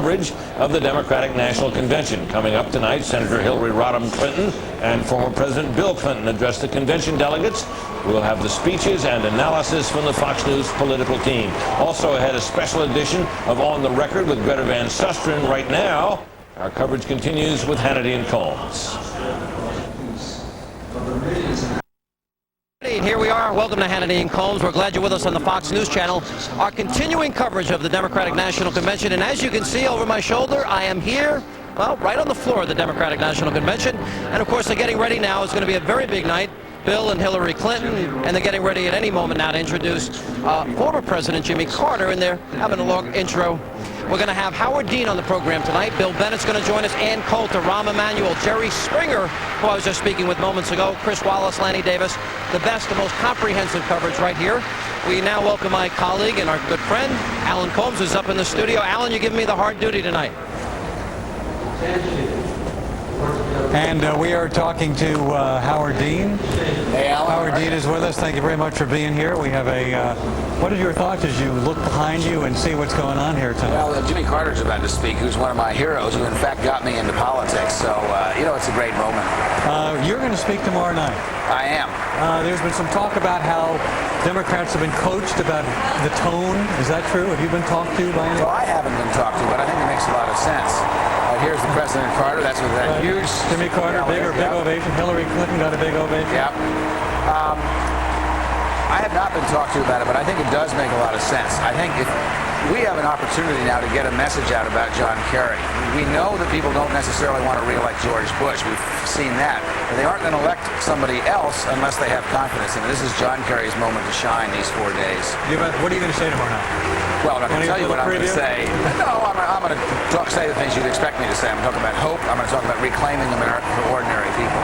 coverage of the Democratic National Convention. Coming up tonight, Senator Hillary Rodham Clinton and former President Bill Clinton address the convention delegates. We'll have the speeches and analysis from the Fox News political team. Also ahead, a special edition of On the Record with Greta Van Susteren. Right now, our coverage continues with Hannity and Combs. Here we are. Welcome to Hannity and Combs. We're glad you're with us on the Fox News Channel. Our continuing coverage of the Democratic National Convention. And as you can see over my shoulder, I am here, well, right on the floor of the Democratic National Convention. And of course, they're getting ready now. It's going to be a very big night. Bill and Hillary Clinton, and they're getting ready at any moment now to introduce former President Jimmy Carter, and they're having a long intro. We're going to have Howard Dean on the program tonight. Bill Bennett's going to join us, Ann Coulter, Rahm Emanuel, Jerry Springer, who I was just speaking with moments ago, Chris Wallace, Lanny Davis. The best, the most comprehensive coverage right here. We now welcome my colleague and our good friend, Alan Combs, who's up in the studio. Alan, you're giving me the hard duty tonight. And we are talking to Howard Dean. Hey, Alan. Howard Dean is with us. Thank you very much for being here. We have a, what are your thoughts as you look behind you and see what's going on here tonight? Well, Jimmy Carter's about to speak, who's one of my heroes, who in fact got me into politics. So, you know, it's a great moment. You're going to speak tomorrow night. I am. There's been some talk about how Democrats have been coached about the tone. Is that true? Have you been talked to by anyone? Well, I haven't been talked to, but I think it makes a lot of sense. Here's the President Carter. That's with that huge... Jimmy Carter, big ovation. Hillary Clinton got a big ovation. Yeah. I have not been talked to about it, but I think it does make a lot of sense. I think if we have an opportunity now to get a message out about John Kerry. We know that people don't necessarily want to re-elect George Bush. We've seen that. But they aren't going to elect somebody else unless they have confidence. And this is John Kerry's moment to shine these 4 days. What are you going to say tomorrow night? Well, I'm not going to tell you what I'm going to say. No, I'm going to say the things you'd expect me to say. I'm going to talk about hope. I'm going to talk about reclaiming America for ordinary people.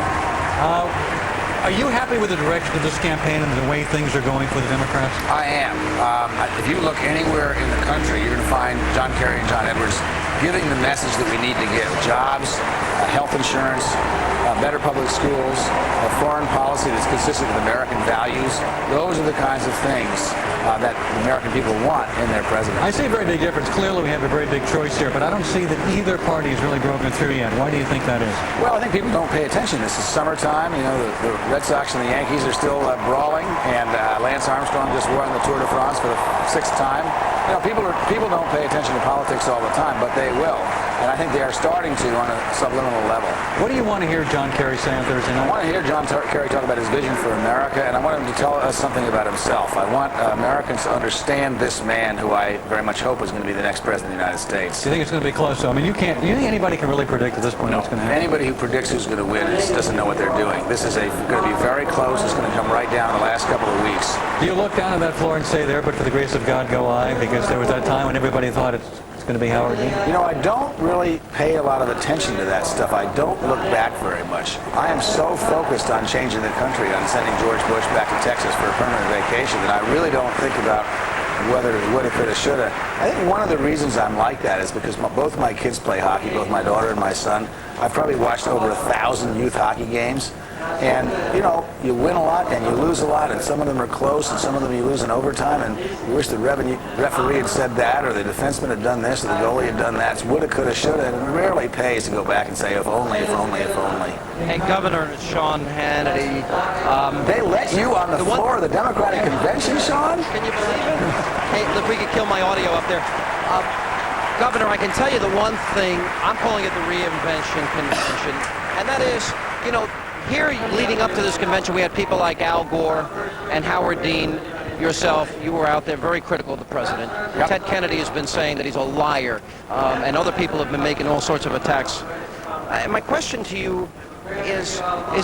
Are you happy with the direction of this campaign and the way things are going for the Democrats? I am. If you look anywhere in the country, you're going to find John Kerry and John Edwards giving the message that we need to give. Jobs, health insurance, better public schools, a foreign policy that's consistent with American values. Those are the kinds of things that the American people want in their president. I see a very big difference. Clearly, we have a very big choice here, but I don't see that either party has really broken through yet. Why do you think that is? Well, I think people don't pay attention. This is summertime. You know, the Red Sox and the Yankees are still brawling, and Lance Armstrong just won the Tour de France for the 6th time. You know, people don't pay attention to politics all the time, but they will. And I think they are starting to on a subliminal level. What do you want to hear John Kerry say on Thursday night? I want to hear John Kerry talk about his vision for America, and I want him to tell us something about himself. I want Americans to understand this man, who I very much hope is going to be the next president of the United States. Do you think it's going to be close, though? I mean, do you think anybody can really predict at this point what's going to happen? Anybody who predicts who's going to win doesn't know what they're doing. This is going to be very close. It's going to come right down the last couple of weeks. Do you look down on that floor and say, there, but for the grace of God go I? Because there was that time when everybody thought it's going to be Howard Dean? You know, I don't really pay a lot of attention to that stuff. I don't look back very much. I am so focused on changing the country, on sending George Bush back to Texas for a permanent vacation, that I really don't think about whether it woulda, coulda, shoulda. I think one of the reasons I'm like that is because both my kids play hockey, both my daughter and my son. I've probably watched over 1,000 youth hockey games. And, you know, you win a lot and you lose a lot, and some of them are close and some of them you lose in overtime, and you wish the referee had said that, or the defenseman had done this, or the goalie had done that. It's woulda, coulda, shoulda, and it rarely pays to go back and say, if only, if only, if only. Hey, Governor Sean Hannity. They let you on the floor of the Democratic Convention, Sean? Can you believe it? Hey, look, we could kill my audio up there. Governor, I can tell you the one thing, I'm calling it the reinvention convention, and that is, you know, here leading up to this convention, we had people like Al Gore and Howard Dean. Yourself, you were out there very critical of the president. Yep. Ted Kennedy has been saying that he's a liar, and other people have been making all sorts of attacks. My question to you is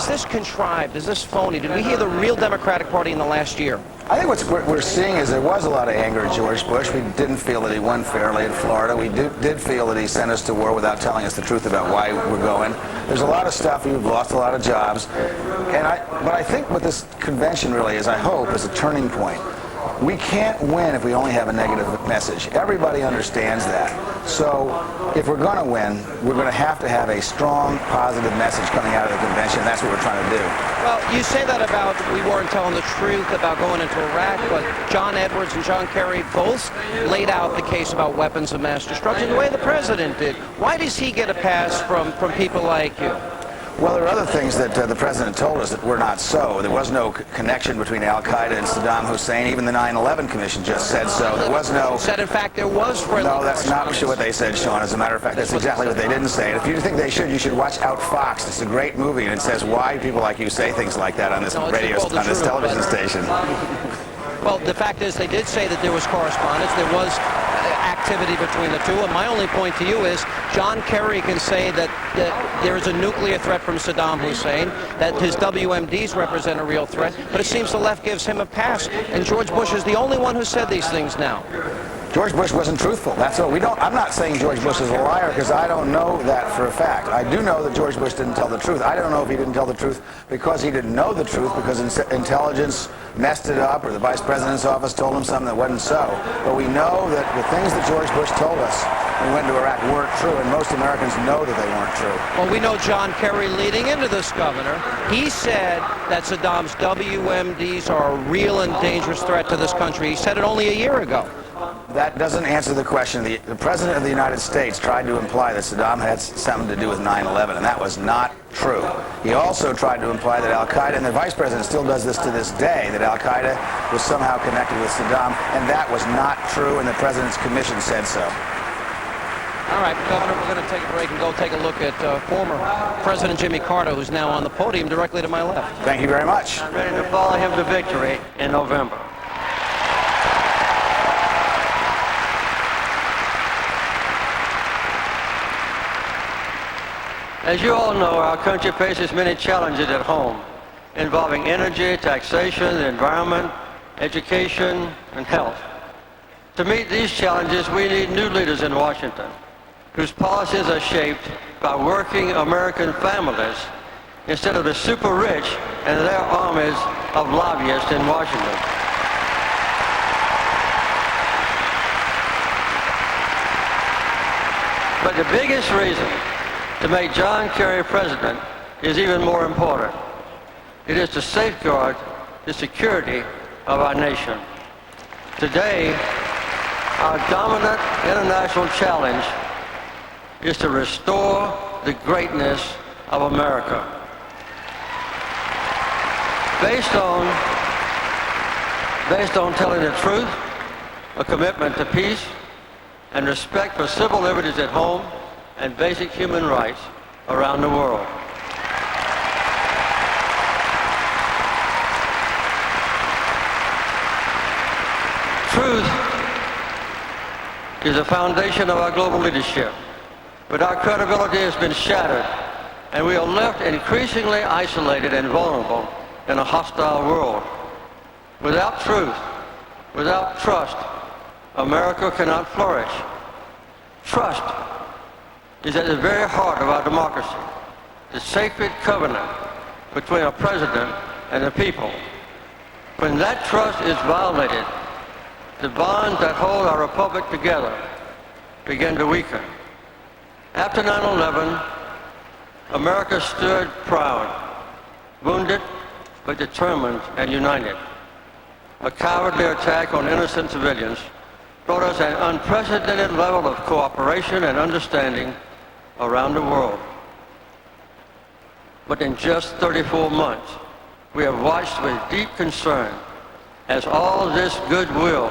this contrived? Is this phony? Did we hear the real Democratic Party in the last year? I think what we're seeing is there was a lot of anger at George Bush. We didn't feel that he won fairly in Florida. We did feel that he sent us to war without telling us the truth about why we're going. There's a lot of stuff. We've lost a lot of jobs. But I think what this convention really is, I hope, is a turning point. We can't win if we only have a negative message. Everybody understands that. So if we're going to win, we're going to have a strong, positive message coming out of the convention. That's what we're trying to do. Well, you say that about we weren't telling the truth about going into Iraq, but John Edwards and John Kerry both laid out the case about weapons of mass destruction the way the president did. Why does he get a pass from people like you? Well, there are other things that the president told us that were not so. There was no connection between Al-Qaeda and Saddam Hussein. Even the 9/11 Commission just said so. There was no... Said, in fact, there was friendly... No, that's not what they said, Sean. As a matter of fact, that's exactly what they didn't say. And if you think they should, you should watch Out Fox. It's a great movie, and it says why people like you say things like that on this television station. Well, the fact is they did say that there was correspondence. There was activity between the two. And my only point to you is John Kerry can say that there is a nuclear threat from Saddam Hussein, that his WMDs represent a real threat, but it seems the left gives him a pass. And George Bush is the only one who said these things now. George Bush wasn't truthful. That's what we don't. I'm not saying George Bush is a liar because I don't know that for a fact. I do know that George Bush didn't tell the truth. I don't know if he didn't tell the truth because he didn't know the truth, because intelligence messed it up, or the vice president's office told him something that wasn't so. But we know that the things that George Bush told us when we went to Iraq weren't true, and most Americans know that they weren't true. Well, we know John Kerry leading into this, Governor. He said that Saddam's WMDs are a real and dangerous threat to this country. He said it only a year ago. That doesn't answer the question. The President of the United States tried to imply that Saddam had something to do with 9/11, and that was not true. He also tried to imply that Al-Qaeda, and the Vice President still does this to this day, that Al-Qaeda was somehow connected with Saddam, and that was not true, and the President's commission said so. All right, Governor, we're going to take a break and go take a look at former President Jimmy Carter, who's now on the podium directly to my left. Thank you very much. I'm ready to follow him to victory in November. As you all know, our country faces many challenges at home involving energy, taxation, the environment, education, and health. To meet these challenges, we need new leaders in Washington whose policies are shaped by working American families instead of the super rich and their armies of lobbyists in Washington. But the biggest reason to make John Kerry president is even more important. It is to safeguard the security of our nation. Today, our dominant international challenge is to restore the greatness of America. Based on telling the truth, a commitment to peace, and respect for civil liberties at home and basic human rights around the world. Truth is the foundation of our global leadership, but our credibility has been shattered, and we are left increasingly isolated and vulnerable in a hostile world. Without truth, without trust, America cannot flourish. Trust is at the very heart of our democracy, the sacred covenant between a president and the people. When that trust is violated, the bonds that hold our republic together begin to weaken. After 9/11, America stood proud, wounded but determined and united. A cowardly attack on innocent civilians brought us an unprecedented level of cooperation and understanding around the world. But in just 34 months, we have watched with deep concern as all this goodwill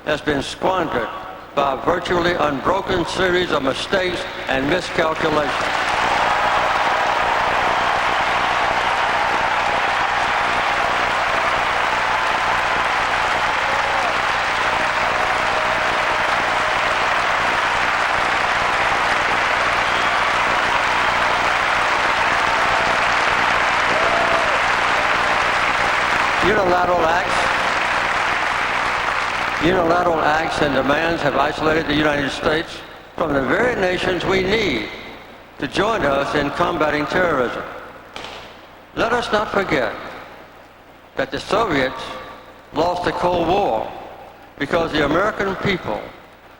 has been squandered by a virtually unbroken series of mistakes and miscalculations. Unilateral acts and demands have isolated the United States from the very nations we need to join us in combating terrorism. Let us not forget that the Soviets lost the Cold War because the American people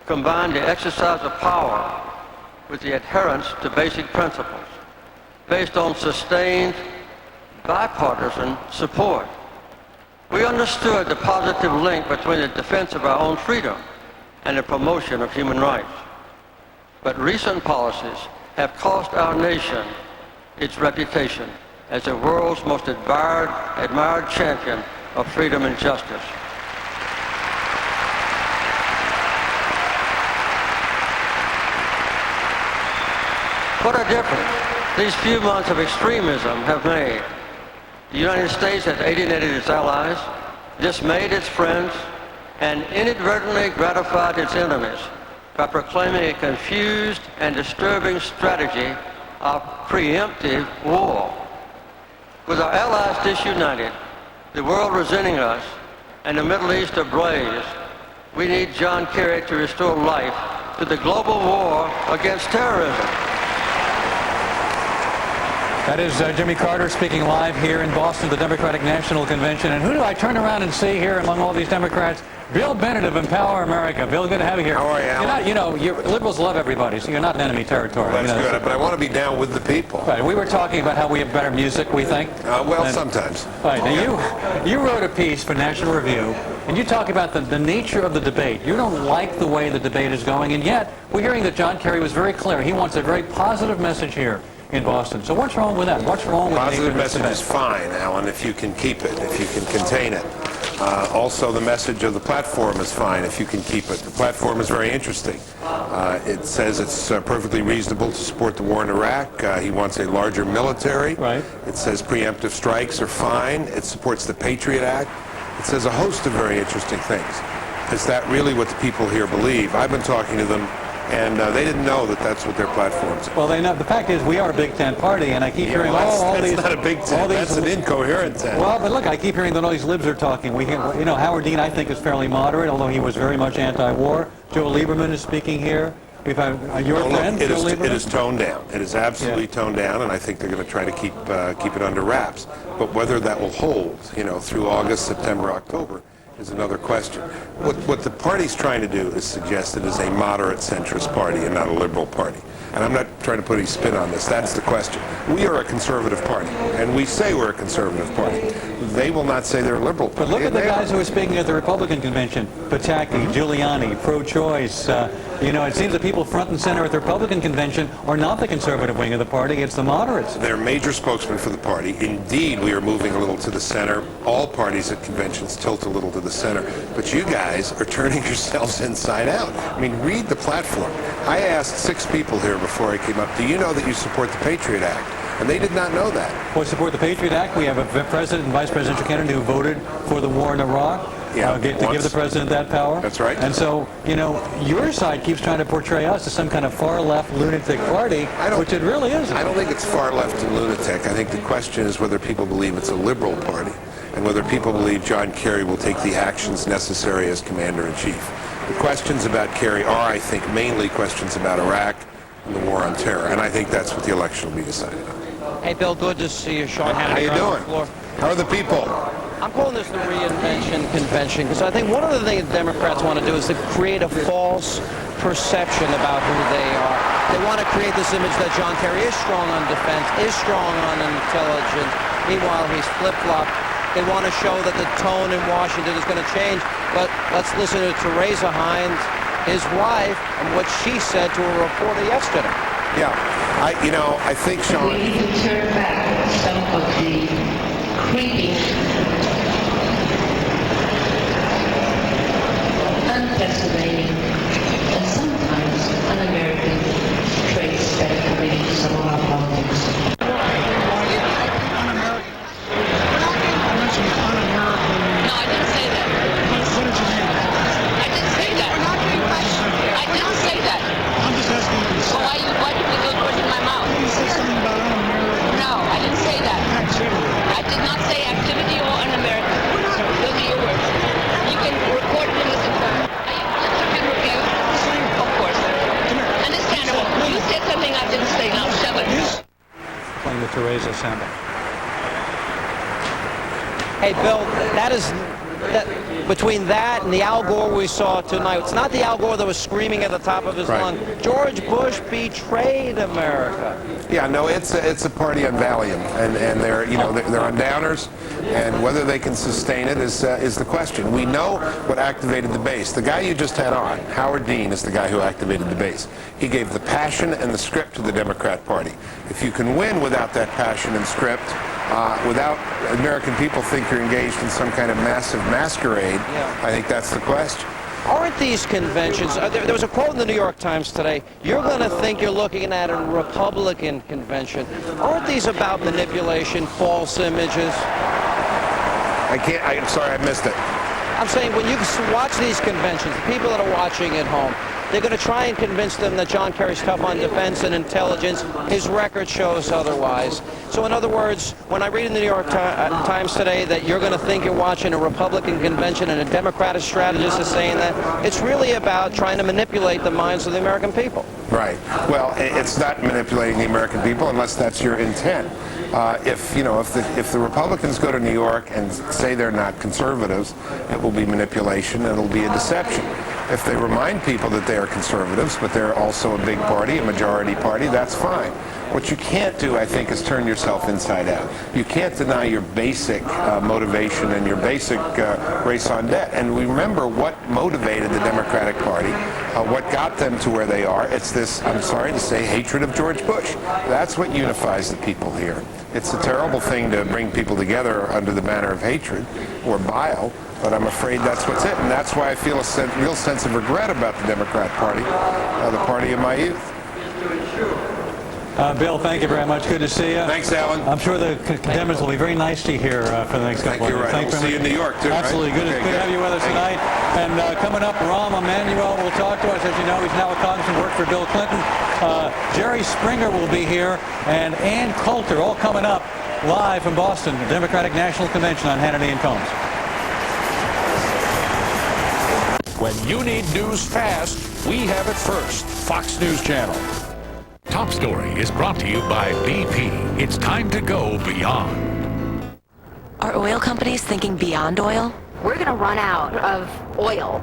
combine the exercise of power with the adherence to basic principles based on sustained bipartisan support. We understood the positive link between the defense of our own freedom and the promotion of human rights. But recent policies have cost our nation its reputation as the world's most admired champion of freedom and justice. What a difference these few months of extremism have made. The United States has alienated its allies, dismayed its friends, and inadvertently gratified its enemies by proclaiming a confused and disturbing strategy of preemptive war. With our allies disunited, the world resenting us, and the Middle East ablaze, we need John Kerry to restore life to the global war against terrorism. That is Jimmy Carter speaking live here in Boston, the Democratic National Convention. And who do I turn around and see here among all these Democrats? Bill Bennett of Empower America. Bill, good to have you here. How are you, Alan? You're not, liberals love everybody, so you're not in enemy territory. Well, that's good, but I want to be down with the people. Right, we were talking about how we have better music, we think. Sometimes. Right, now you wrote a piece for National Review, and you talk about the nature of the debate. You don't like the way the debate is going, and yet we're hearing that John Kerry was very clear. He wants a very positive message here in Boston. So what's wrong with that? What's wrong with positive message is fine, Alan, if you can keep it, if you can contain it. Also, the message of the platform is fine if you can keep it. The platform is very interesting. It says it's perfectly reasonable to support the war in Iraq. He wants a larger military. Right. It says preemptive strikes are fine. It supports the Patriot Act. It says a host of very interesting things. Is that really what the people here believe? I've been talking to them, and they didn't know that that's what their platforms are. Well, they know. The fact is, we are a Big Tent party, and I keep hearing all these. That's not a big tent. That's an incoherent tent. Well, but look, I keep hearing that all these libs are talking. We hear, Howard Dean, I think, is fairly moderate, although he was very much anti-war. Joe Lieberman is speaking here. We've had your friend, Joe Lieberman. It is toned down. It is absolutely toned down, and I think they're going to try to keep it under wraps. But whether that will hold, through August, September, October, is another question. What the party's trying to do is suggest it is a moderate centrist party and not a liberal party. And I'm not trying to put any spin on this. That's the question. We are a conservative party, and we say we're a conservative party. They will not say they're a liberal party. But look at the guys who are speaking at the Republican convention. Pataki, Giuliani, pro-choice. It seems that people front and center at the Republican convention are not the conservative wing of the party. It's the moderates. They're major spokesmen for the party. Indeed, we are moving a little to the center. All parties at conventions tilt a little to the center. But you guys are turning yourselves inside out. I mean, read the platform. I asked 6 people here before I came up, do you know that you support the Patriot Act? And they did not know that. We support the Patriot Act. We have a president and vice presidential candidate who voted for the war in Iraq. To give the president that power. That's right. And so, your side keeps trying to portray us as some kind of far-left lunatic party, which it really isn't. I don't think it's far-left and lunatic. I think the question is whether people believe it's a liberal party and whether people believe John Kerry will take the actions necessary as commander-in-chief. The questions about Kerry are, I think, mainly questions about Iraq and the war on terror, and I think that's what the election will be decided on. Hey, Bill, good to see you. Sean Hannity. How you doing? How are the people? I'm calling this the Reinvention Convention because I think one of the things Democrats want to do is to create a false perception about who they are. They want to create this image that John Kerry is strong on defense, is strong on intelligence. Meanwhile, he's flip-flopped. They want to show that the tone in Washington is going to change. But let's listen to Theresa Hines, his wife, and what she said to a reporter yesterday. Yeah, I think, Sean... We need to turn back some of the creeping, unfascinating, and sometimes un-American traits that are coming into some of our politics. Playing the Theresa sample. Hey, Bill, that is between that and the Al Gore we saw tonight, it's not the Al Gore that was screaming at the top of his lung. George Bush betrayed America. Yeah, no, it's a party on Valium, and they're they're on downers, and whether they can sustain it is the question. We know what activated the base. The guy you just had on, Howard Dean, is the guy who activated the base. He gave the passion and the script to the Democrat Party. If you can win without that passion and script, without American people think you're engaged in some kind of massive masquerade, I think that's the question. Aren't these conventions, there was a quote in the New York Times today, you're going to think you're looking at a Republican convention. Aren't these about manipulation, false images? I'm sorry, I missed it. I'm saying when you watch these conventions, the people that are watching at home, they're going to try and convince them that John Kerry's tough on defense and intelligence. His record shows otherwise. So in other words, when I read in the New York Times today that you're going to think you're watching a Republican convention and a Democratic strategist is saying that, it's really about trying to manipulate the minds of the American people. Right. Well, it's not manipulating the American people unless that's your intent. If the Republicans go to New York and say they're not conservatives, it will be manipulation. It'll be a deception. If they remind people that they are conservatives, but they're also a big party, a majority party, that's fine. What you can't do, I think, is turn yourself inside out. You can't deny your basic motivation and your basic raison d'etre. And we remember what motivated the Democratic Party, what got them to where they are. It's this, I'm sorry to say, hatred of George Bush. That's what unifies the people here. It's a terrible thing to bring people together under the banner of hatred or bile, but I'm afraid that's what's it. And that's why I feel a real sense of regret about the Democrat Party, the party of my youth. Bill, thank you very much. Good to see you. Thanks, Alan. I'm sure the condemners will be very nice to you here for the next couple of days. Thank you. We'll see you in New York, too, right? Absolutely. Good to have you with us tonight. And coming up, Rahm Emanuel will talk to us. As you know, he's now a congressman, worked for Bill Clinton. Jerry Springer will be here, and Ann Coulter, all coming up live from Boston, the Democratic National Convention on Hannity and Combs. When you need news fast, we have it first. Fox News Channel. Top Story is brought to you by BP. It's time to go beyond. Are oil companies thinking beyond oil? We're going to run out of oil,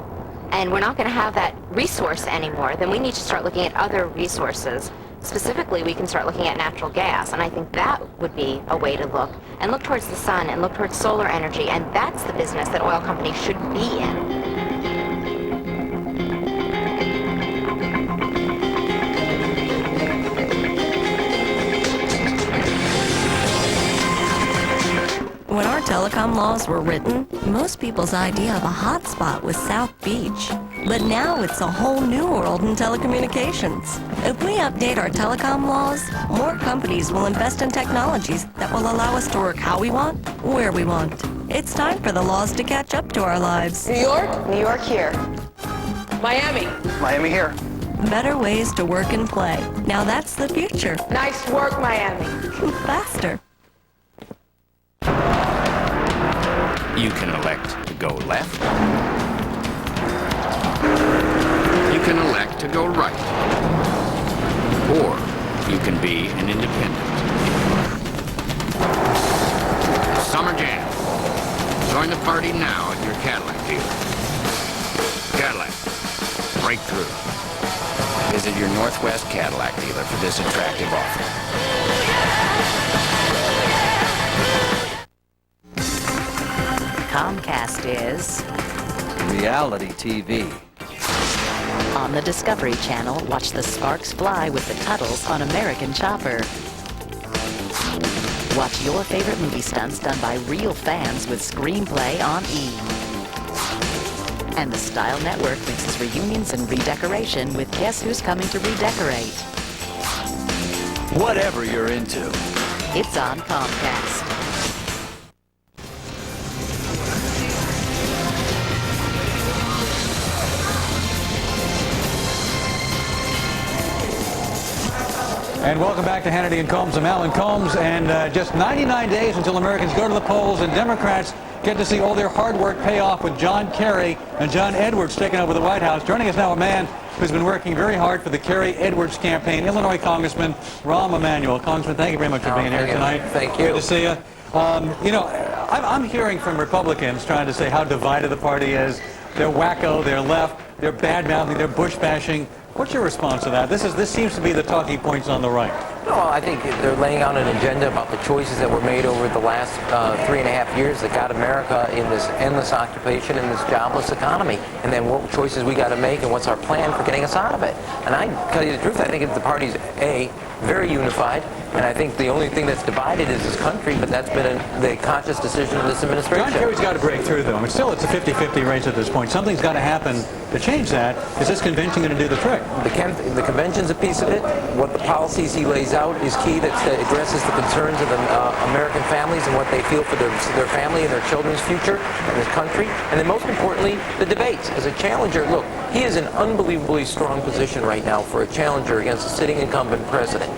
and we're not going to have that resource anymore. Then we need to start looking at other resources. Specifically, we can start looking at natural gas, and I think that would be a way to look. And look towards the sun, and look towards solar energy, and that's the business that oil companies should be in. When our telecom laws were written, most people's idea of a hotspot was South Beach. But now it's a whole new world in telecommunications. If we update our telecom laws, more companies will invest in technologies that will allow us to work how we want, where we want. It's time for the laws to catch up to our lives. New York? New York here. Miami? Miami here. Better ways to work and play. Now that's the future. Nice work, Miami. Faster. You can elect to go left. You can elect to go right. Or you can be an independent. Summer Jam. Join the party now at your Cadillac dealer. Cadillac. Breakthrough. Visit your Northwest Cadillac dealer for this attractive offer. Comcast is Reality TV. on the Discovery Channel. Watch the sparks fly with the Tuttles on American Chopper. Watch your favorite movie stunts done by real fans with Screenplay on E! And the Style Network mixes reunions and redecoration with Guess Who's Coming to Redecorate. Whatever you're into. It's on Comcast. And welcome back to Hannity and Combs. I'm Alan Combs, and just 99 days until Americans go to the polls and Democrats get to see all their hard work pay off with John Kerry and John Edwards taking over the White House. Joining us now a man who's been working very hard for the Kerry-Edwards campaign, Illinois Congressman Rahm Emanuel. Congressman, thank you very much for being here tonight. Thank you. Good to see you. You know, I'm hearing from Republicans trying to say how divided the party is. They're wacko, they're left, they're bad-mouthing, they're Bush-bashing. What's your response to that? This seems to be the talking points on the right. No, I think they're laying out an agenda about the choices that were made over the last 3.5 years that got America in this endless occupation and this jobless economy. And then what choices we got to make and what's our plan for getting us out of it. And I tell you the truth, I think the party's very unified, and I think the only thing that's divided is this country, but that's been the conscious decision of this administration. John Kerry's got to break through, though. I mean, still, it's a 50-50 race at this point. Something's got to happen to change that. Is this convention going to do the trick? The convention's a piece of it. What the policies he lays out is key. That addresses the concerns of the American families and what they feel for their family and their children's future in this country. And then most importantly, the debates. As a challenger, look, he is in an unbelievably strong position right now for a challenger against a sitting incumbent president.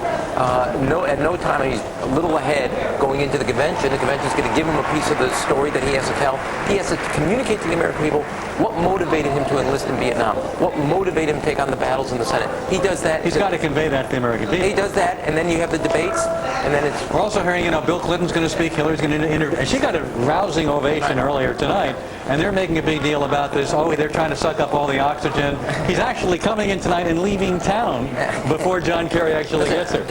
At no time he's a little ahead going into the convention. The convention's going to give him a piece of the story that he has to tell. He has to communicate to the American people what motivated him to enlist in Vietnam, what motivated him to take on the battles in the Senate. He does that. He's got to convey that to the American people. He does that, and then you have the debates, and then it's... We're also hearing, Bill Clinton's going to speak, Hillary's going to interview, and she got a rousing ovation earlier tonight, and they're making a big deal about this. Oh, they're trying to suck up all the oxygen. He's actually coming in tonight and leaving town before John Kerry actually gets there.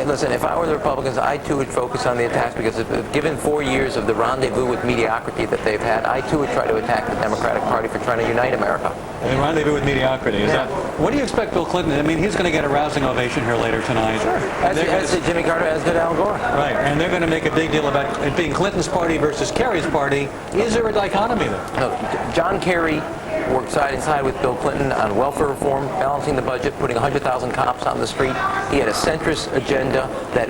Listen, if I were the Republicans, I too would focus on the attacks, because given 4 years of the rendezvous with mediocrity that they've had, I too would try to attack the Democratic Party for trying to unite America. And rendezvous with mediocrity, is that? What do you expect Bill Clinton? I mean, he's going to get a rousing ovation here later tonight. Sure. As did Jimmy Carter, as did Al Gore. Right, and they're going to make a big deal about it being Clinton's party versus Kerry's party. Is there a dichotomy there? No, John Kerry worked side and side with Bill Clinton on welfare reform, balancing the budget, putting 100,000 cops on the street. He had a centrist agenda that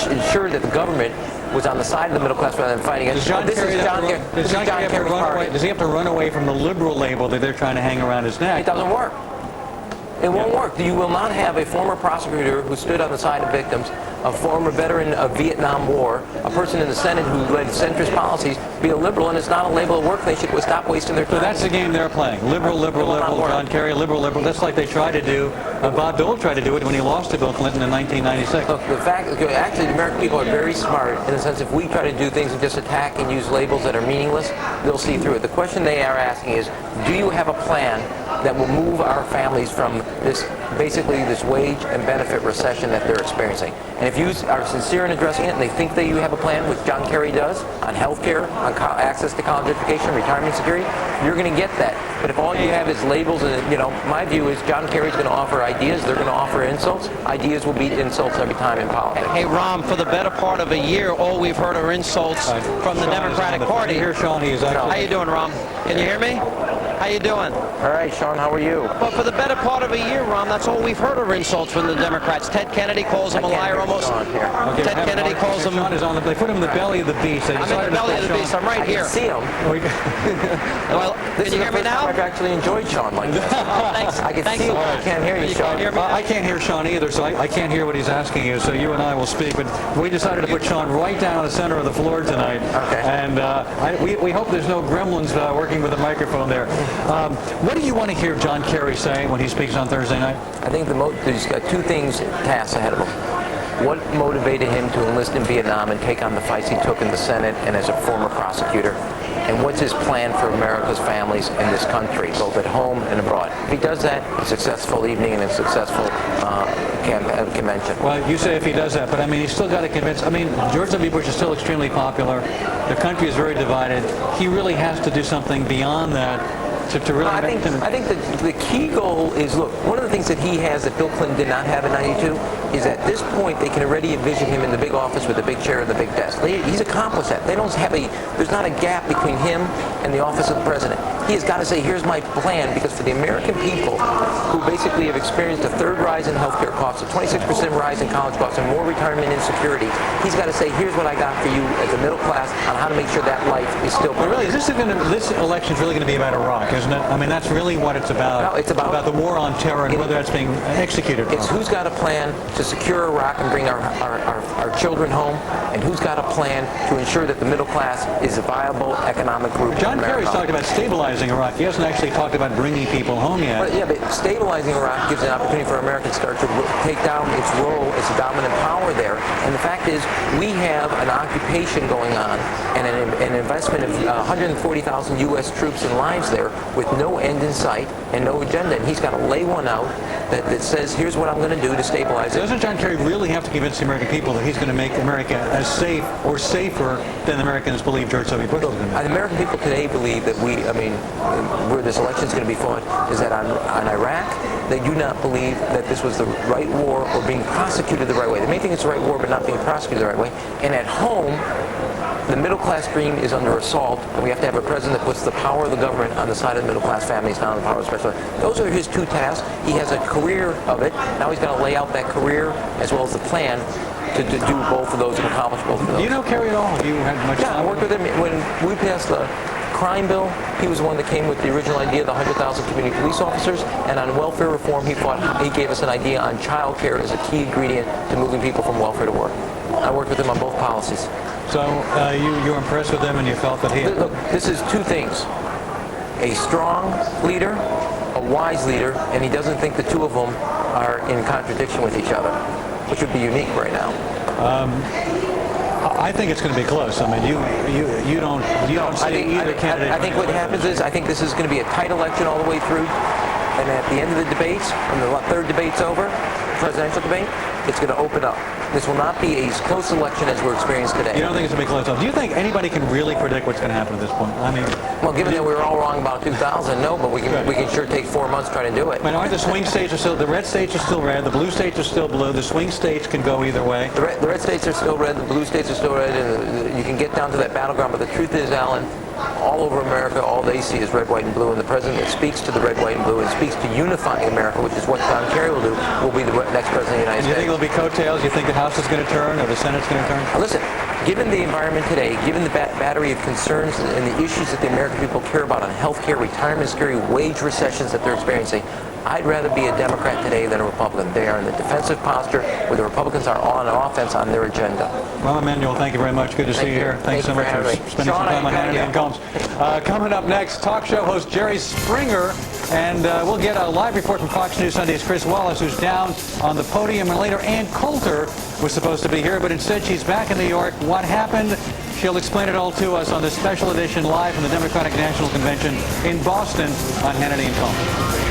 ensured that the government was on the side of the middle class rather than fighting against. Does he have to run away from the liberal label that they're trying to hang around his neck? It doesn't work. It won't work. You will not have a former prosecutor who stood on the side of victims, a former veteran of Vietnam War, a person in the Senate who led centrist policies, be a liberal, and it's not a label of work. They should stop wasting their time. So that's the game they're playing. Liberal, John Kerry, liberal. That's like they tried to do. Bob Dole tried to do it when he lost to Bill Clinton in 1996. Look, actually, the American people are very smart in the sense if we try to do things and just attack and use labels that are meaningless, they'll see through it. The question they are asking is, do you have a plan that will move our families from this wage and benefit recession that they're experiencing? And if you are sincere in addressing it and they think that you have a plan, which John Kerry does, on health care, on access to college education, retirement security, you're going to get that. But if all you have is labels, and my view is John Kerry's going to offer ideas, they're going to offer insults. Ideas will beat insults every time in politics. Hey, Rom, for the better part of a year, all we've heard are insults from the Democratic Party. Here, Sean, he is actually... How you doing, Rom? Can you hear me? How you doing? All right, Sean, how are you? But for the better part of a year, Rom, that's all we've heard are insults from the Democrats. Ted Kennedy calls him a liar almost. Okay, Ted Kennedy calls him... Sean is on they put him in the belly of the beast. I'm in the belly of the beast. I'm right here. I can see him. Well, can you hear me now? I've actually enjoyed Sean like this. Thanks. I can see him. I can't hear you, Sean. I can't hear Sean either, so I can't hear what he's asking you, so you and I will speak. But we decided to put Sean right down the center of the floor tonight. Okay. And we hope there's no gremlins working with the microphone there. What do you want to hear John Kerry say when he speaks on Thursday night? I think he's got two tasks ahead of him. What motivated him to enlist in Vietnam and take on the fights he took in the Senate and as a former prosecutor? And what's his plan for America's families in this country, both at home and abroad? If he does that, a successful evening and a successful convention. Well, you say if he does that, but I mean, he's still got to convince. I mean, George W. Bush is still extremely popular. The country is very divided. He really has to do something beyond that. To really I think the key goal is, look, one of the things that he has that Bill Clinton did not have in 92 is at this point they can already envision him in the big office with the big chair and the big desk. He's accomplished that. There's not a gap between him and the office of the president. He has got to say, here's my plan, because for the American people who basically have experienced a third rise in healthcare costs, a 26% rise in college costs, and more retirement insecurity, he's got to say, here's what I got for you as a middle class on how to make sure that life is still... But really, this election is really going to be about Iraq. isn't it? I mean, that's really what it's about. No, it's about the war on terror and whether that's being executed. It's who's got a plan to secure Iraq and bring our children home, and who's got a plan to ensure that the middle class is a viable economic group. John Kerry's talked about stabilizing Iraq. He hasn't actually talked about bringing people home yet. But stabilizing Iraq gives an opportunity for America to start to take down its role as a dominant power there. And the fact is, we have an occupation going on and an investment of 140,000 U.S. troops and lives there with no end in sight and no agenda. And he's got to lay one out that says, here's what I'm going to do to stabilize it. Doesn't John Kerry really have to convince the American people that he's going to make America as safe or safer than Americans believe George W. Bush is going to be? The American people today believe that where this election is going to be fought is that on Iraq, they do not believe that this was the right war or being prosecuted the right way. They may think it's the right war, but not being prosecuted the right way. And at home, the middle-class dream is under assault, and we have to have a president that puts the power of the government on the side of the middle-class families, not on the power of special. Those are his two tasks. He has a career of it. Now he's got to lay out that career as well as the plan to do both of those and accomplish both of those. Do you know Kerry at all? Have you had much time? I worked with him when we passed the crime bill. He was the one that came with the original idea of the 100,000 community police officers, and on welfare reform, he gave us an idea on child care as a key ingredient to moving people from welfare to work. I worked with him on both policies. So you were impressed with him, and you felt that he... Look, this is two things. A strong leader, a wise leader, and he doesn't think the two of them are in contradiction with each other, which would be unique right now. I think it's going to be close. I mean, you don't see either candidate. I think what happens is, I think this is going to be a tight election all the way through, and at the end of the debates, when the third debate's over, presidential debate, it's going to open up. This will not be as close election as we're experiencing today. You don't think it's going to be close? Do you think anybody can really predict what's going to happen at this point? I mean, well, given that we were all wrong about 2000, no, but we can sure take 4 months trying to do it. I mean, aren't the swing states are still, the red states are still red, the blue states are still blue, the swing states can go either way? The red states are still red, the blue states are still red, and you can get down to that battleground, but the truth is, Alan, all over America, all they see is red, white, and blue, and the president that speaks to the red, white, and blue and speaks to unifying America, which is what John Kerry will do, will be the next president of the United States. Do you think there'll be coattails? You think the House is going to turn or the Senate's going to turn? Listen, given the environment today, given the battery of concerns and the issues that the American people care about on health care, retirement security, wage recessions that they're experiencing, I'd rather be a Democrat today than a Republican. They are in the defensive posture where the Republicans are on offense on their agenda. Well, Emmanuel, thank you very much. Good to see you here. Thanks so much for spending some time on Hannity and Combs. Coming up next, talk show host Jerry Springer, and we'll get a live report from Fox News Sunday's Chris Wallace, who's down on the podium, and later Ann Coulter was supposed to be here, but instead she's back in New York. What happened? She'll explain it all to us on this special edition live from the Democratic National Convention in Boston on Hannity and Combs.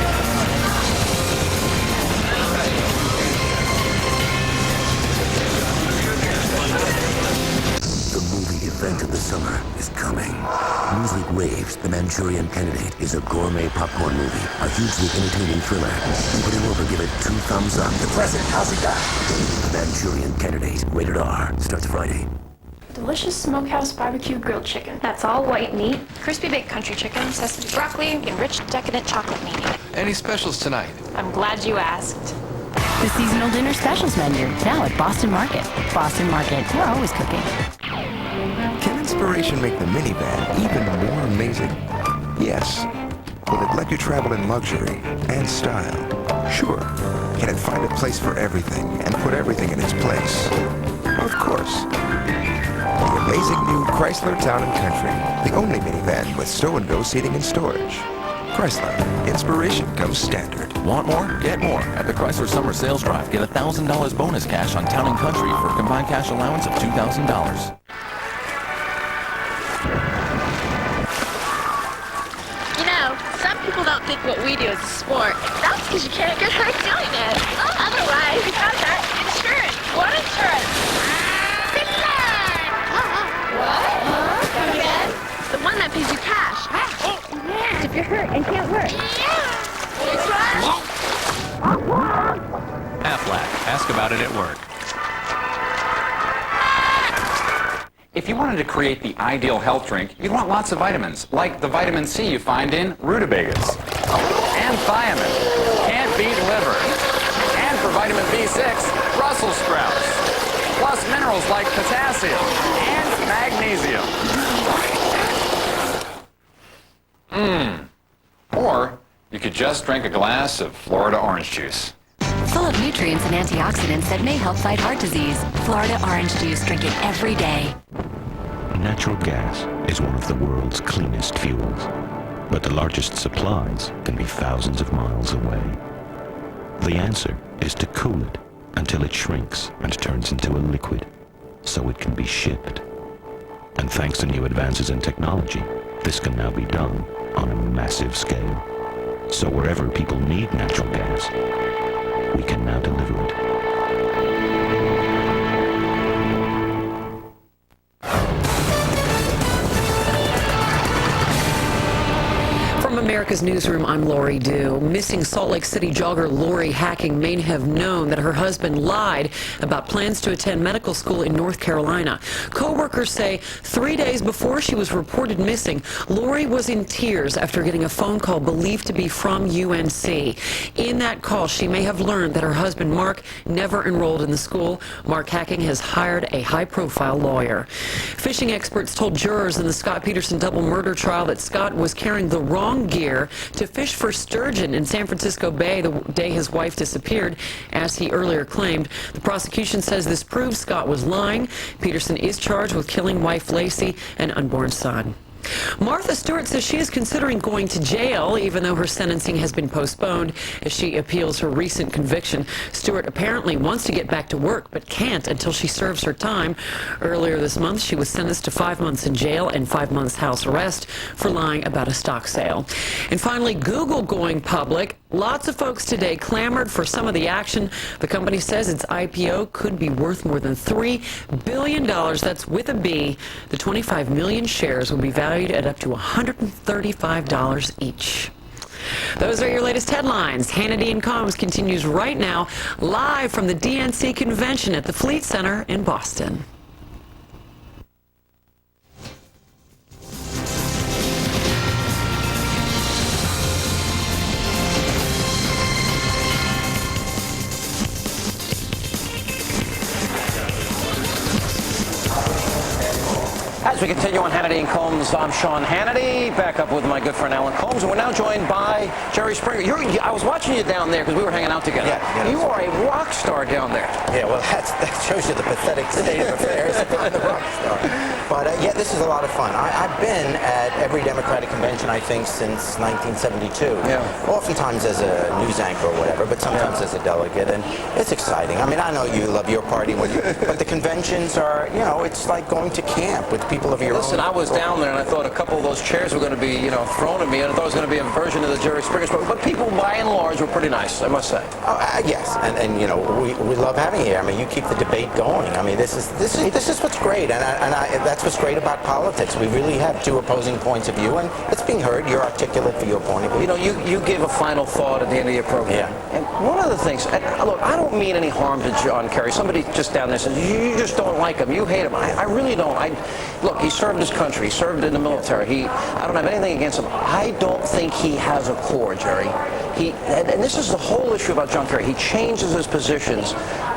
Event of the summer is coming. Newsweek raves The Manchurian Candidate is a gourmet popcorn movie, a hugely entertaining thriller. Put him over, give it 2 thumbs up. The president, how's he done? The Manchurian Candidate, rated R, starts Friday. Delicious smokehouse barbecue grilled chicken. That's all white meat. Crispy baked country chicken, sesame broccoli, and rich decadent chocolate meat. Any specials tonight? I'm glad you asked. The seasonal dinner specials menu, now at Boston Market. Boston Market, we're always cooking. Can inspiration make the minivan even more amazing? Yes. Will it let you travel in luxury and style? Sure. Can it find a place for everything and put everything in its place? Of course. The amazing new Chrysler Town & Country, the only minivan with stow-and-go seating and storage. Chrysler, inspiration comes standard. Want more? Get more. At the Chrysler Summer Sales Drive, get $1,000 bonus cash on Town & Country for a combined cash allowance of $2,000. People don't think what we do is a sport. That's because you can't get hurt doing it. Otherwise, we have that insurance. What insurance? What? Come again? The one that pays you cash. If you're hurt and can't work. Aflac. Ask about it at work. If you wanted to create the ideal health drink, you'd want lots of vitamins, like the vitamin C you find in rutabagas. And thiamine, can't beat liver. And for vitamin B6, Brussels sprouts. Plus minerals like potassium and magnesium. Or you could just drink a glass of Florida orange juice. Full of nutrients and antioxidants that may help fight heart disease. Florida orange juice. Drink it every day. Natural gas is one of the world's cleanest fuels, but the largest supplies can be thousands of miles away. The answer is to cool it until it shrinks and turns into a liquid, so it can be shipped. And thanks to new advances in technology, this can now be done on a massive scale. So wherever people need natural gas, we can now deliver it. From America's Newsroom, I'm Lori Dew. Missing Salt Lake City jogger Lori Hacking may have known that her husband lied about plans to attend medical school in North Carolina. Co-workers say 3 days before she was reported missing, Lori was in tears after getting a phone call believed to be from UNC. In that call, she may have learned that her husband, Mark, never enrolled in the school. Mark Hacking has hired a high-profile lawyer. Fishing experts told jurors in the Scott Peterson double murder trial that Scott was carrying the wrong gear to fish for sturgeon in San Francisco Bay the day his wife disappeared, as he earlier claimed. The prosecution says this proves Scott was lying. Peterson is charged with killing wife Lacey and unborn son. Martha Stewart says she is considering going to jail, even though her sentencing has been postponed as she appeals her recent conviction. Stewart apparently wants to get back to work, but can't until she serves her time. Earlier this month, she was sentenced to 5 months in jail and 5 months house arrest for lying about a stock sale. And finally, Google going public. Lots of folks today clamored for some of the action. The company says its IPO could be worth more than $3 billion. That's with a B. The 25 million shares will be valued at up to $135 each. Those are your latest headlines. Hannity and Combs continues right now, live from the DNC convention at the Fleet Center in Boston. As we continue on Hannity and Combs, I'm Sean Hannity, back up with my good friend Alan Combs, and we're now joined by Jerry Springer. I was watching you down there because we were hanging out together. Yeah, you are a rock star down there. Yeah, well, that shows you the pathetic state of affairs. I'm the rock star. But yeah, this is a lot of fun. I've been at every Democratic convention, I think, since 1972. Yeah. Oftentimes as a news anchor or whatever, but sometimes as a delegate, and it's exciting. I mean, I know you love your party, but the conventions are, you know, it's like going to camp with people of your own. Listen, I was down there and I thought a couple of those chairs were going to be, thrown at me, and I thought it was going to be a version of the Jerry Springer Show. But people, by and large, were pretty nice, I must say. Yes, and we love having you here. I mean, you keep the debate going. I mean, this is what's great, and that's what's great about politics. We really have two opposing points of view, and it's being heard. You're articulate for your point of view. You give a final thought at the end of your program. Yeah. And one of the things, look, I don't mean any harm to John Kerry. Somebody just down there says, you just don't like him. You hate him. I really don't. Look, he served his country. He served in the military. I don't have anything against him. I don't think he has a core, Jerry. And this is the whole issue about John Kerry. He changes his positions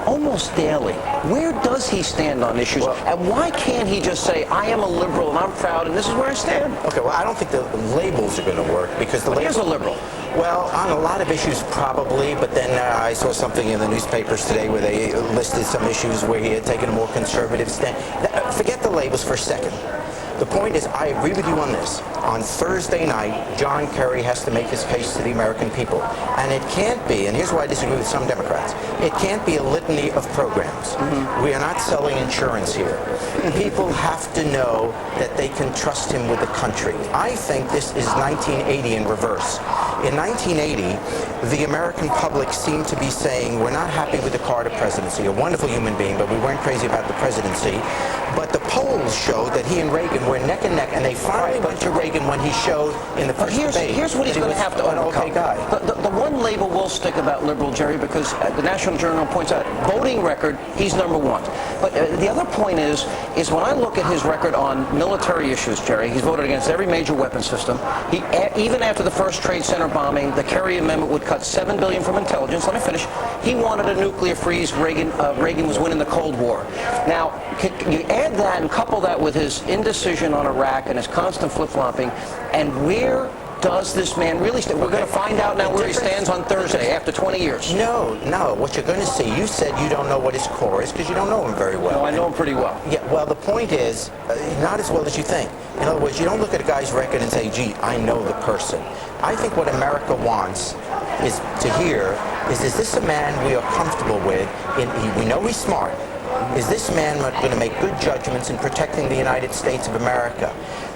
almost daily. Where does he stand on issues? And why can't he just say, I am a liberal and I'm proud and this is where I stand? Okay, well, I don't think the labels are going to work because He is a liberal. Well, on a lot of issues, probably, but then I saw something in the newspapers today where they listed some issues where he had taken a more conservative stand. Forget the labels for a second. The point is, I agree with you on this. On Thursday night, John Kerry has to make his case to the American people. And it can't be, and here's why I disagree with some Democrats, it can't be a litany of programs. We are not selling insurance here. People have to know that they can trust him with the country. I think this is 1980 in reverse. In 1980, the American public seemed to be saying, we're not happy with the Carter presidency, a wonderful human being, but we weren't crazy about the presidency. But the polls showed that he and Reagan were neck and neck, and they finally went to Reagan when he showed in the first debate. Here's what he's going to have to overcome. Okay guy. The one label will stick about liberal, Jerry, because the National Journal points out, voting record, he's number one. But the other point is when I look at his record on military issues, Jerry, he's voted against every major weapon system. Even after the first Trade Center bombing, the Kerry Amendment would cut $7 billion from intelligence. Let me finish. He wanted a nuclear freeze. Reagan was winning the Cold War. Now, you add that and couple that with his indecision on Iraq and his constant flip-flopping, and where does this man really stand? We're going to find out now where he stands on Thursday after 20 years. No. What you're going to see, you said you don't know what his core is because you don't know him very well. No, I know him pretty well. Yeah, well, the point is, not as well as you think. In other words, you don't look at a guy's record and say, gee, I know the person. I think what America wants is to hear is this a man we are comfortable with? We know he's smart. Is this man going to make good judgments in protecting the United States of America?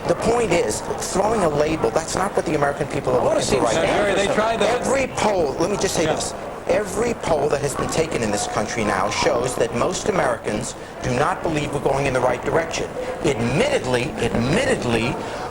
The point is, throwing a label, that's not what the American people are looking for right now. They tried that. Every poll, let me just say this. Every poll that has been taken in this country now shows that most Americans do not believe we're going in the right direction. Admittedly,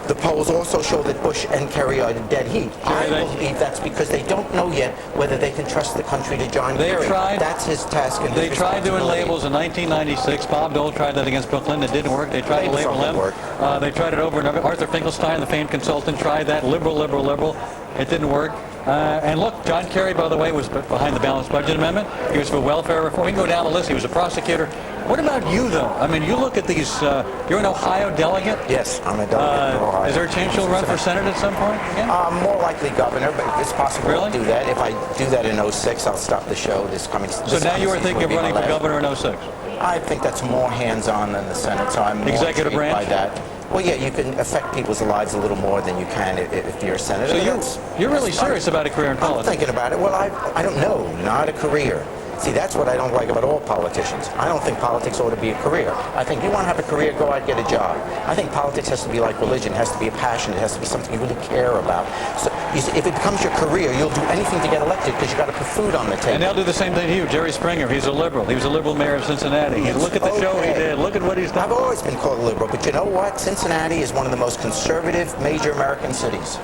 the polls also show that Bush and Kerry are dead heat. I believe that's because they don't know yet whether they can trust the country to John Kerry. That's his task and They his tried doing responsibility. labels in 1996. Bob Dole tried that against Bill Clinton. It didn't work. They tried to label him. They tried it over and over. Arthur Finkelstein, the famed consultant, tried that. Liberal. It didn't work. And look, John Kerry, by the way, was behind the Balanced Budget Amendment. He was for welfare reform. We can go down the list. He was a prosecutor. What about you, though? I mean, you look at these. You're an Ohio delegate? Yes, I'm a delegate for Ohio. Is there a chance you'll run for Senate at some point again? More likely governor, but it's possible I'll do that. If I do that in 06, I'll stop the show this coming season. So now you are thinking of running for governor in 06? I think that's more hands-on than the Senate, so I'm more Executive intrigued branch? by that. Well, yeah, you can affect people's lives a little more than you can if you're a senator. So you're really serious about a career in politics? I'm thinking about it. Well, I don't know, not a career. See, that's what I don't like about all politicians. I don't think politics ought to be a career. I think you want to have a career, go out and get a job. I think politics has to be like religion. It has to be a passion. It has to be something you really care about. So you see, if it becomes your career, you'll do anything to get elected because you've got to put food on the table. And they'll do the same thing to you. Jerry Springer, he's a liberal. He was a liberal mayor of Cincinnati. Look at the show he did. Look at what he's done. I've always been called a liberal, but you know what? Cincinnati is one of the most conservative major American cities.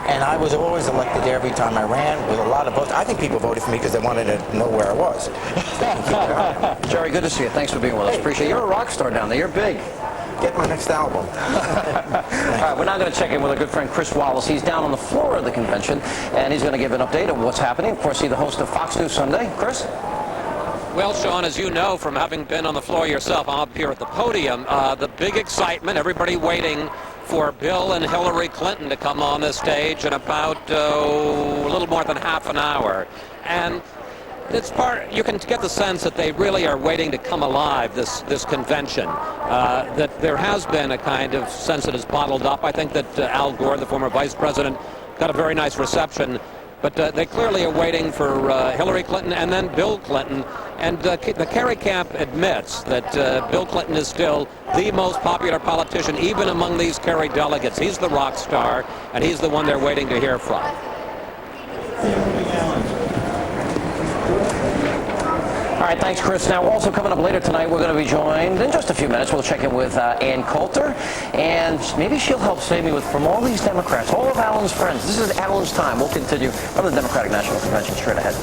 And I was always elected there every time I ran with a lot of votes. I think people voted for me because they wanted to know where I was. Jerry, good to see you. Thanks for being with us. Appreciate it. You're a rock star down there. You're big. Get my next album. All right, we're now going to check in with our good friend Chris Wallace. He's down on the floor of the convention, and he's going to give an update of what's happening. Of course, he's the host of Fox News Sunday. Chris? Well, Sean, as you know from having been on the floor yourself, I'm up here at the podium. The big excitement, everybody waiting for Bill and Hillary Clinton to come on the stage in about a little more than half an hour. And it's you can get the sense that they really are waiting to come alive, this convention. That there has been a kind of sense that is bottled up. I think that Al Gore, the former vice president, got a very nice reception. But they clearly are waiting for Hillary Clinton and then Bill Clinton. And the Kerry camp admits that Bill Clinton is still the most popular politician, even among these Kerry delegates. He's the rock star, and he's the one they're waiting to hear from. All right, thanks, Chris. Now, also coming up later tonight, we're going to be joined in just a few minutes. We'll check in with Ann Coulter, and maybe she'll help save me from all these Democrats, all of Alan's friends. This is Alan's time. We'll continue from the Democratic National Convention straight ahead.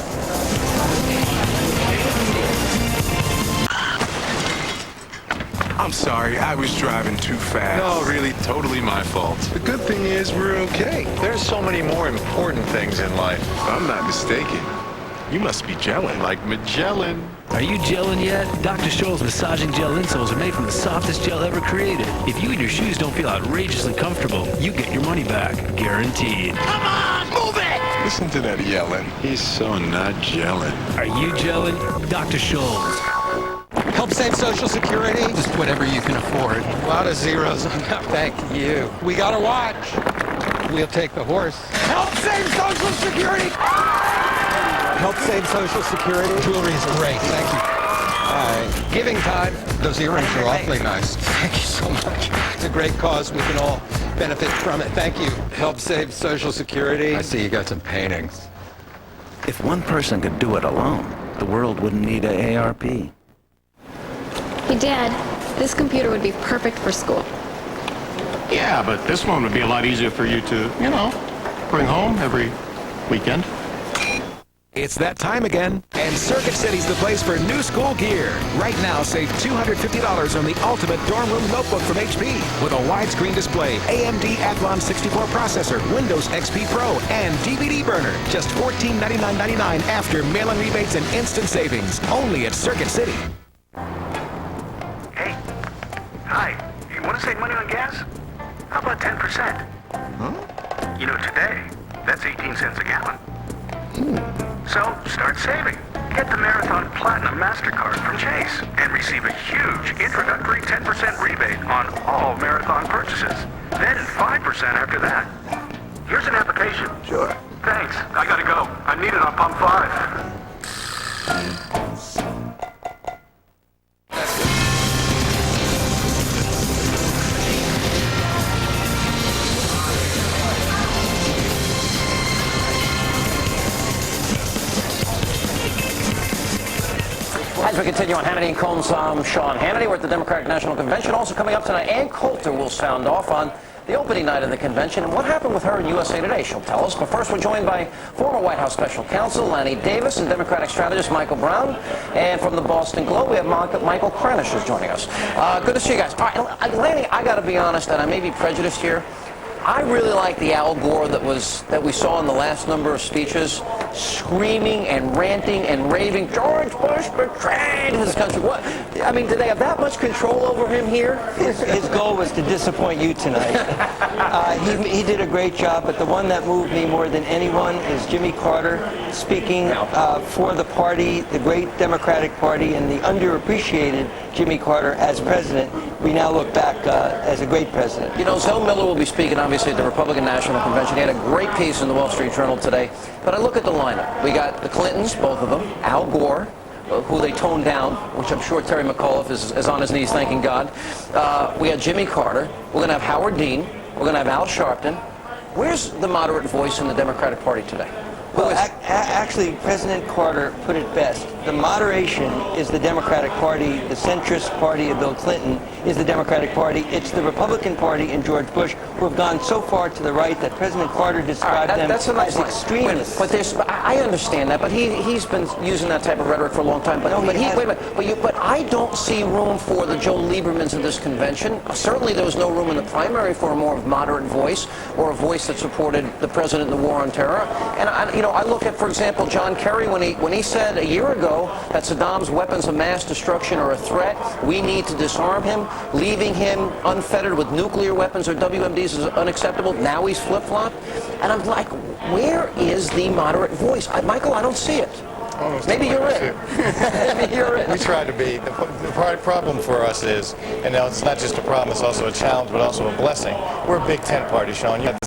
I'm sorry, I was driving too fast. No, really, totally my fault. The good thing is we're okay. There's so many more important things in life. If I'm not mistaken, you must be gelling. Like Magellan. Are you gelling yet? Dr. Scholl's massaging gel insoles are made from the softest gel ever created. If you and your shoes don't feel outrageously comfortable, you get your money back. Guaranteed. Come on, move it! Listen to that yelling. He's so not gelling. Are you gelling? Dr. Scholl's. Help save Social Security? Just whatever you can afford. A lot of zeros on that. Thank you. We got a watch. We'll take the horse. Help save Social Security! Help save Social Security. Jewelry's great. Thank you. Giving time. Those earrings are awfully nice. Thank you so much. It's a great cause. We can all benefit from it. Thank you. Help save Social Security. I see you got some paintings. If one person could do it alone, the world wouldn't need an ARP. Hey, Dad, this computer would be perfect for school. Yeah, but this one would be a lot easier for you to, bring home every weekend. It's that time again, and Circuit City's the place for new school gear. Right now, save $250 on the ultimate dorm room notebook from HP with a widescreen display, AMD Athlon 64 processor, Windows XP Pro, and DVD burner. Just $1499.99 after mail-in rebates and instant savings. Only at Circuit City. Hi, you want to save money on gas? How about 10%? Huh? You know, today, that's 18 cents a gallon. So, start saving. Get the Marathon Platinum MasterCard from Chase and receive a huge introductory 10% rebate on all Marathon purchases. Then 5% after that. Here's an application. Sure. Thanks. I gotta go. I need it on pump 5. As we continue on Hannity and Combs, I'm Sean Hannity. We're at the Democratic National Convention. Also coming up tonight, Ann Coulter will sound off on the opening night of the convention and what happened with her in USA Today. She'll tell us. But first, we're joined by former White House Special Counsel Lanny Davis and Democratic strategist Michael Brown. And from the Boston Globe, we have Michael Kranish who's joining us. Good to see you guys. All right, Lanny, I got to be honest, and I may be prejudiced here. I really like the Al Gore that we saw in the last number of speeches, screaming and ranting and raving. George Bush betrayed his country. What? I mean, do they have that much control over him here? His goal was to disappoint you tonight. He did a great job, but the one that moved me more than anyone is Jimmy Carter speaking for the party, the great Democratic Party, and the underappreciated Jimmy Carter as president. We now look back as a great president. You know, Zell Miller will be speaking, obviously, at the Republican National Convention. He had a great piece in the Wall Street Journal today. But I look at the lineup. We got the Clintons, both of them, Al Gore, who they toned down, which I'm sure Terry McAuliffe is on his knees thanking God. We got Jimmy Carter. We're going to have Howard Dean. We're going to have Al Sharpton. Where's the moderate voice in the Democratic Party today? Well, actually, President Carter put it best. The moderation is the Democratic Party. The centrist party of Bill Clinton is the Democratic Party. It's the Republican Party and George Bush who have gone so far to the right that President Carter described them as extremists. But I understand that, but he's been using that type of rhetoric for a long time. But but I don't see room for the Joe Liebermans in this convention. Certainly, there was no room in the primary for a more moderate voice or a voice that supported the president in the war on terror. And I look at, for example, John Kerry when he said a year ago that Saddam's weapons of mass destruction are a threat. We need to disarm him. Leaving him unfettered with nuclear weapons or WMDs is unacceptable. Now he's flip-flopped. And I'm like, where is the moderate voice? Michael, I don't see it. Maybe you're it. Maybe you're it. We try to be. The problem for us is, and now it's not just a problem, it's also a challenge, but also a blessing. We're a Big Ten party, Sean. You have